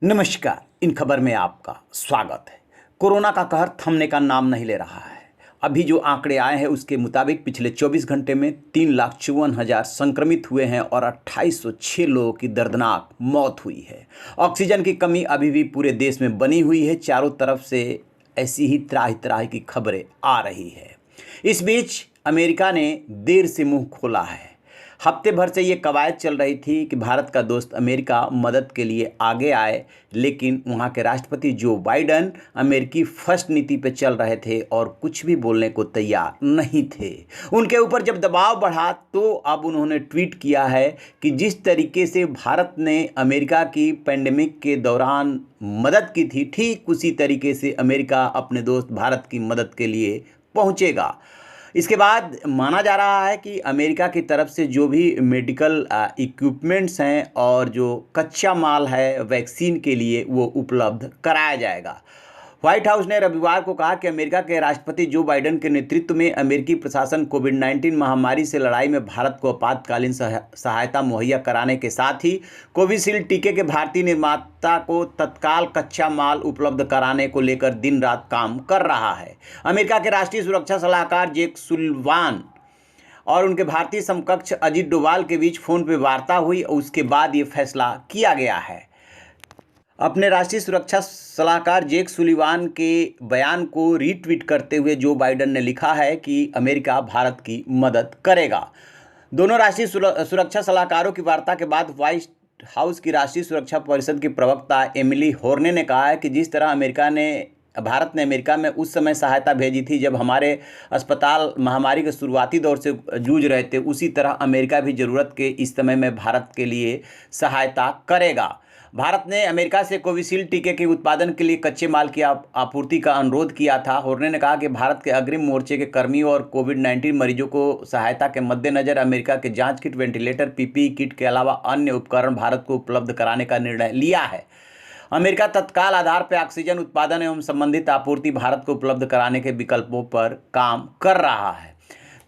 नमस्कार। इन खबर में आपका स्वागत है। कोरोना का कहर थमने का नाम नहीं ले रहा है। अभी जो आंकड़े आए हैं उसके मुताबिक पिछले 24 घंटे में 3,54,000 संक्रमित हुए हैं और 2806 लोगों की दर्दनाक मौत हुई है। ऑक्सीजन की कमी अभी भी पूरे देश में बनी हुई है। चारों तरफ से ऐसी ही त्राहि त्राहि की खबरें आ रही है। इस बीच अमेरिका ने देर से मुंह खोला है। हफ्ते भर से ये कवायद चल रही थी कि भारत का दोस्त अमेरिका मदद के लिए आगे आए, लेकिन वहाँ के राष्ट्रपति जो बाइडन अमेरिकी फर्स्ट नीति पे चल रहे थे और कुछ भी बोलने को तैयार नहीं थे। उनके ऊपर जब दबाव बढ़ा तो अब उन्होंने ट्वीट किया है कि जिस तरीके से भारत ने अमेरिका की पेंडेमिक के दौरान मदद की थी, ठीक उसी तरीके से अमेरिका अपने दोस्त भारत की मदद के लिए पहुँचेगा। इसके बाद माना जा रहा है कि अमेरिका की तरफ से जो भी मेडिकल इक्विपमेंट्स हैं और जो कच्चा माल है वैक्सीन के लिए वो उपलब्ध कराया जाएगा। व्हाइट हाउस ने रविवार को कहा कि अमेरिका के राष्ट्रपति जो बाइडेन के नेतृत्व में अमेरिकी प्रशासन कोविड-19 महामारी से लड़ाई में भारत को आपातकालीन सहायता मुहैया कराने के साथ ही कोविशील्ड टीके के भारतीय निर्माता को तत्काल कच्चा माल उपलब्ध कराने को लेकर दिन रात काम कर रहा है। अमेरिका के राष्ट्रीय सुरक्षा सलाहकार जेक सुलिवान और उनके भारतीय समकक्ष अजीत डोभाल के बीच फोन पर वार्ता हुई और उसके बाद ये फैसला किया गया है। अपने राष्ट्रीय सुरक्षा सलाहकार जेक सुलिवान के बयान को रीट्वीट करते हुए जो बाइडेन ने लिखा है कि अमेरिका भारत की मदद करेगा। दोनों राष्ट्रीय सुरक्षा सलाहकारों की वार्ता के बाद व्हाइट हाउस की राष्ट्रीय सुरक्षा परिषद की प्रवक्ता एमिली होर्ने ने कहा है कि जिस तरह भारत ने अमेरिका में उस समय सहायता भेजी थी जब हमारे अस्पताल महामारी के शुरुआती दौर से जूझ रहे थे, उसी तरह अमेरिका भी ज़रूरत के इस समय में भारत के लिए सहायता करेगा। भारत ने अमेरिका से कोविशील्ड टीके के उत्पादन के लिए कच्चे माल की आपूर्ति का अनुरोध किया था। होर्ने ने कहा कि भारत के अग्रिम मोर्चे के कर्मियों और कोविड-19 मरीजों को सहायता के मद्देनज़र अमेरिका के जांच किट, वेंटिलेटर, पीपीई किट के अलावा अन्य उपकरण भारत को उपलब्ध कराने का निर्णय लिया है। अमेरिका तत्काल आधार पर ऑक्सीजन उत्पादन एवं संबंधित आपूर्ति भारत को उपलब्ध कराने के विकल्पों पर काम कर रहा है।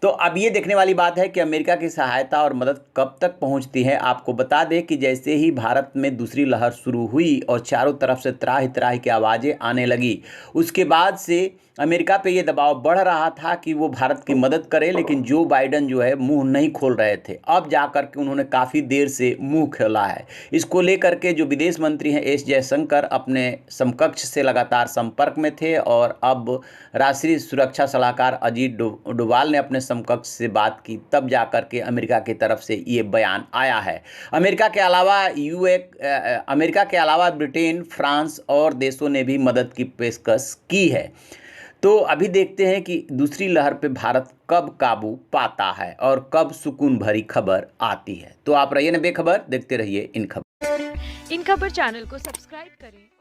तो अब ये देखने वाली बात है कि अमेरिका की सहायता और मदद कब तक पहुंचती है। आपको बता दें कि जैसे ही भारत में दूसरी लहर शुरू हुई और चारों तरफ से त्राहि त्राहि की आवाज़ें आने लगी, उसके बाद से अमेरिका पे ये दबाव बढ़ रहा था कि वो भारत की मदद करे, लेकिन जो बाइडेन जो है मुंह नहीं खोल रहे थे। अब जा कर के उन्होंने काफ़ी देर से मुंह खोला है। इसको लेकर के जो विदेश मंत्री हैं एस जयशंकर अपने समकक्ष से लगातार संपर्क में थे और अब राष्ट्रीय सुरक्षा सलाहकार अजीत डोभाल ने अपने समकक्ष से बात की, तब जा कर के अमेरिका की तरफ से ये बयान आया है। अमेरिका के अलावा ब्रिटेन, फ्रांस और देशों ने भी मदद की पेशकश की है। तो अभी देखते हैं कि दूसरी लहर पे भारत कब काबू पाता है और कब सुकून भरी खबर आती है। तो आप रहिए ना बेखबर, देखते रहिए इन खबर चैनल को सब्सक्राइब करें।